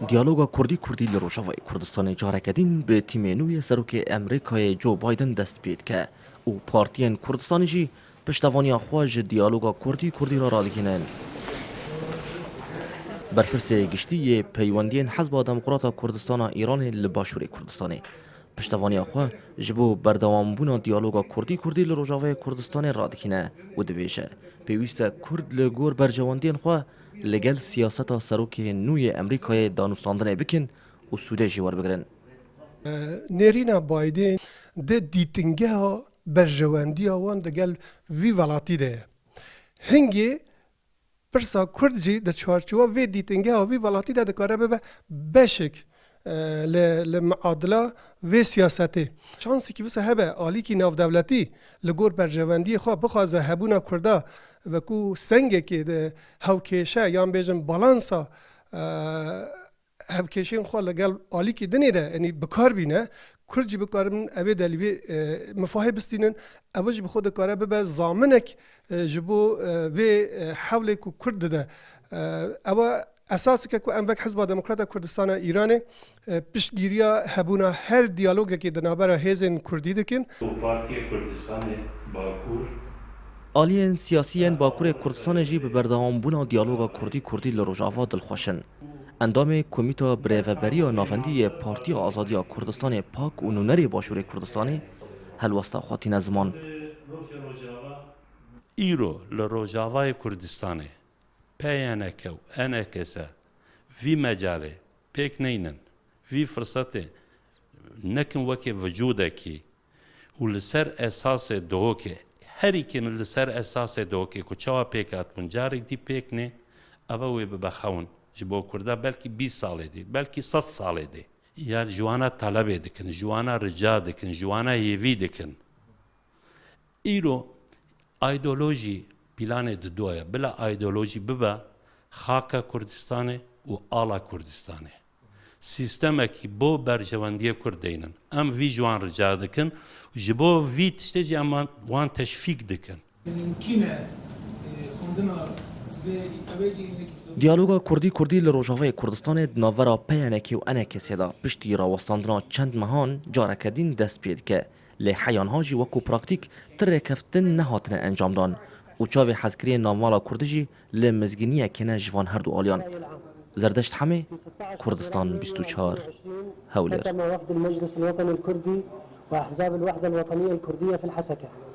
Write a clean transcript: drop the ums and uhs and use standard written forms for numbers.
دیالوگا کردی لروجاوای کردستان جارکدین به تیم نوی سروک امریکای جو بایدن دست پید که او پارتین کردستانی جی پشتوانی خواج دیالوگا کردی را رادگینن. برپرس گشتی پیوندین حزب دموکرات کردستان ایران لباشوری کردستانی پشتوانی خوا جبو بردوام بونا دیالوگا کردی لروجاوای کردستان رادگینه و دبیشه پیوست کرد لگور برجواندین خوا لگل سیاست سروک نوی امریکای دانستاندن بکن و سوده جوار بگرن. نرینا بایدن ده دیتنگه ها برجواندی وان دگل وی ولاتی ده هنگی پرسا کرد جی ده چارچوبا وی دیتنگه ها وی ولاتی ده دکاره به بشک لمعادله و سیاستی شانسی که وسه هبه عالی کی ناف دولتی لگور برجواندی خواه بخوازه هبونا کرده و کو سنگه که ده هوکیشه یا بیجن بالانسا هوکیشین خواه لگل عالی کی دنی ده یعنی بکار بینه کرد جی بکار من اوه دلیوی مفاهی بستینن اوه جی بخود کاره ببه زامنک جبو و حوله کو کرد ده اوه اساس که کو اموک حزب دموکرات کردستان ایران پشتگیریا هبونا هر دیالوگی که دنابرا هیزن کردی دکن. پارتی کردستان باکور آلیین سیاسیین باکور کردستان جی به بردوام بونا دیالوگا کردی لروجاوا دلخوشن. اندام کمیتا بریوبری و نافندی پارتی آزادی کردستان پاک و نونری باشور کردستانی هلوستا خاطین زمان. ایرو لروجاوای کردستانه پیانکه و انکسه وی مجاله پیک نینن وی فرصته نکن وکی وجوده کی و لسر اساس دو که هری کن لسر اساس دو که کچوا پیکات منجاری دی پیک نه اوه ببخون جبو کرده بلکی 20 ساله دی بلکی 100 ساله دی یعنی جوانا طلبه دکن جوانا رجا دکن جوانا یوی دکن ایرو ایدئولوژی پلان دویه بلا ایدئولوژی ببا خاک کردستانه و آلا کردستانه سیستم کی بو برجواندی کردینن ام وی جوان رجا دکن و جبو وی تشتجی اما وان تشفیق دکن دیالوگا کردی لروجاوای کردستان ناورا پیانکی و انکسی دا پشتی راوستاندنا چند مهان جارکدین دست پید که لحیانها جی وکو پراکتیک تر کفتن نهاتن انجام دان و چاوی حزکری ناموالا کردجی لمزگینی کنه جوان هر دو آلیان. زردشت همه کردستان 24 هولر. قدم وفد المجلس الوطني الكردي وأحزاب الوحدة الوطنية الكردية في الحسكة.